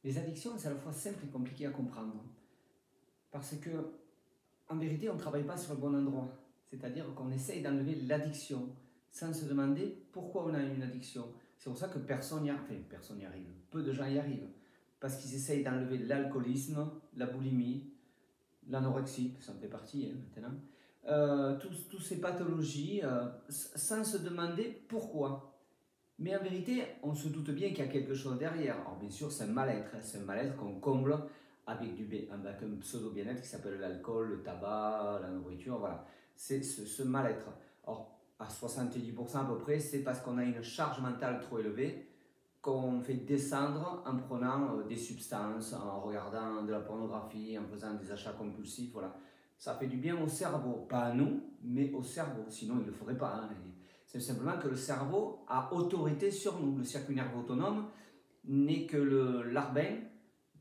Les addictions, c'est à la fois simple et compliqué à comprendre. Parce que, en vérité, on ne travaille pas sur le bon endroit. C'est-à-dire qu'on essaye d'enlever l'addiction sans se demander pourquoi on a une addiction. C'est pour ça que personne n'y arrive. Enfin, personne n'y arrive. Peu de gens y arrivent. Parce qu'ils essayent d'enlever l'alcoolisme, la boulimie, l'anorexie, ça en fait partie maintenant. Toutes ces pathologies sans se demander pourquoi. Mais en vérité, on se doute bien qu'il y a quelque chose derrière. Alors bien sûr, c'est un mal-être. C'est un mal-être qu'on comble avec un pseudo-bien-être qui s'appelle l'alcool, le tabac, la nourriture, voilà. C'est ce mal-être. Alors, à 70% à peu près, c'est parce qu'on a une charge mentale trop élevée qu'on fait descendre en prenant des substances, en regardant de la pornographie, en faisant des achats compulsifs, voilà. Ça fait du bien au cerveau, pas à nous, mais au cerveau, sinon il ne le ferait pas. Hein. C'est simplement que le cerveau a autorité sur nous. Le circuit nerveux autonome n'est que l'arbin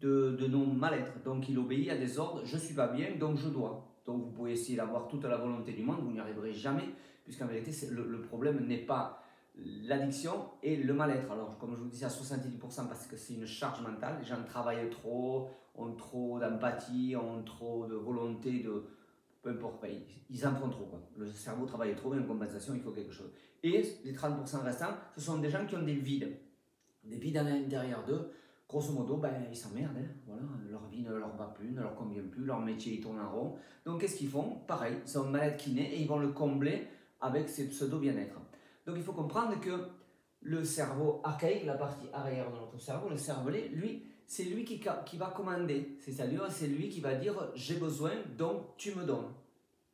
de nos mal-être. Donc il obéit à des ordres, je ne suis pas bien, donc je dois. Donc vous pouvez essayer d'avoir toute la volonté du monde, vous n'y arriverez jamais, puisqu'en vérité le problème n'est pas l'addiction et le mal-être. Alors comme je vous disais à 70% parce que c'est une charge mentale, les gens travaillent trop, ont trop d'empathie, ont trop de volonté, de peu importe, ils en font trop. Quoi. Le cerveau travaille trop, mais en compensation, il faut quelque chose. Et les 30% restants, ce sont des gens qui ont des vides à l'intérieur d'eux. Grosso modo, ils s'emmerdent, hein, voilà, leur vie ne leur va plus, ne leur convient plus, leur métier ils tournent en rond. Donc qu'est-ce qu'ils font? Pareil, c'est un mal-être qui naît et ils vont le combler avec ces pseudo-bien-être. Donc il faut comprendre que le cerveau archaïque, la partie arrière de notre cerveau, le cervelet, lui, c'est lui qui va commander. C'est-à-dire, c'est lui qui va dire j'ai besoin, donc tu me donnes.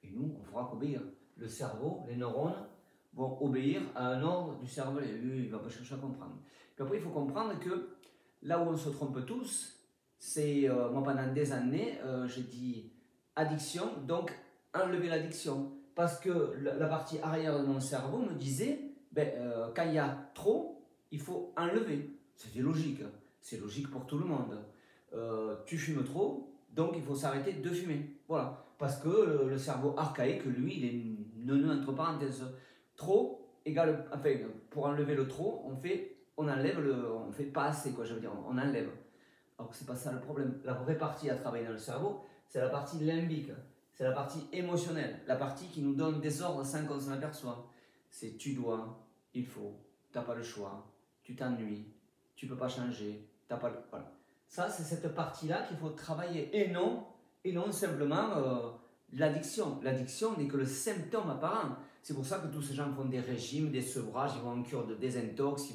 Et nous, on fera qu'obéir. Le cerveau, les neurones vont obéir à un ordre du cervelet. Lui, il ne va pas chercher à comprendre. Puis après, il faut comprendre que là où on se trompe tous, c'est, moi pendant des années, j'ai dit addiction, donc enlever l'addiction. Parce que la partie arrière de mon cerveau me disait, quand il y a trop, il faut enlever. C'était logique, c'est logique pour tout le monde. Tu fumes trop, donc il faut s'arrêter de fumer. Voilà, parce que le cerveau archaïque, lui, il est neuneux entre parenthèses. Trop égale, enfin, pour enlever le trop, on enlève on fait pas assez, quoi, je veux dire, on enlève. Alors que c'est pas ça le problème. La vraie partie à travailler dans le cerveau, c'est la partie limbique, c'est la partie émotionnelle, la partie qui nous donne des ordres sans qu'on s'en aperçoive. C'est tu dois, il faut, t'as pas le choix, tu t'ennuies, tu peux pas changer, t'as pas le... Voilà. Ça, c'est cette partie-là qu'il faut travailler et non simplement l'addiction. L'addiction n'est que le symptôme apparent. C'est pour ça que tous ces gens font des régimes, des sevrages, ils vont en cure de désintox,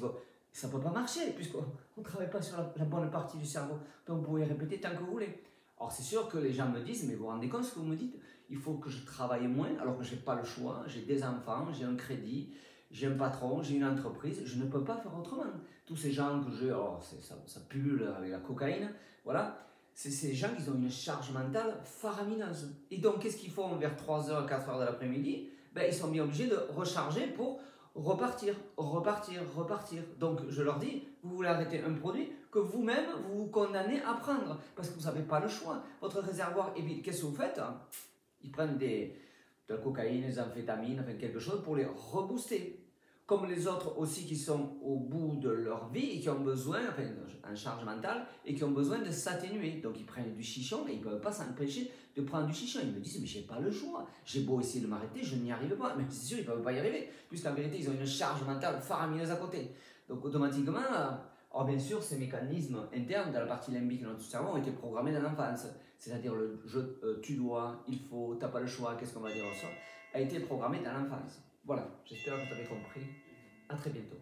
ça ne peut pas marcher puisqu'on ne travaille pas sur la bonne partie du cerveau. Donc vous pouvez répéter tant que vous voulez. Alors c'est sûr que les gens me disent, mais vous vous rendez compte ce que vous me dites? Il faut que je travaille moins alors que je n'ai pas le choix, j'ai des enfants, j'ai un crédit, j'ai un patron, j'ai une entreprise, je ne peux pas faire autrement. Tous ces gens que j'ai, alors ça pullule avec la cocaïne, voilà, c'est ces gens qui ont une charge mentale faramineuse. Et donc qu'est-ce qu'ils font vers 3h, 4h de l'après-midi? Ils sont bien obligés de recharger pour repartir. Donc je leur dis, vous voulez arrêter un produit que vous-même vous vous condamnez à prendre parce que vous n'avez pas le choix. Votre réservoir est vide. Qu'est-ce que vous faites? Ils prennent de la cocaïne, des amphétamines, enfin quelque chose pour les rebooster. Comme les autres aussi qui sont au bout de leur vie et qui ont besoin, enfin en charge mentale, et qui ont besoin de s'atténuer. Donc ils prennent du chichon et ils ne peuvent pas s'empêcher de prendre du chichon. Ils me disent, mais j'ai pas le choix. J'ai beau essayer de m'arrêter, je n'y arrive pas. Mais c'est sûr, ils ne peuvent pas y arriver, puisqu'en vérité, ils ont une charge mentale faramineuse à côté. Donc automatiquement, alors bien sûr, ces mécanismes internes dans la partie limbique de notre cerveau ont été programmés dans l'enfance. C'est-à-dire le tu dois, il faut, t'as pas le choix, qu'est-ce qu'on va dire ça, a été programmé dans l'enfance. Voilà, j'espère que vous avez compris. À très bientôt.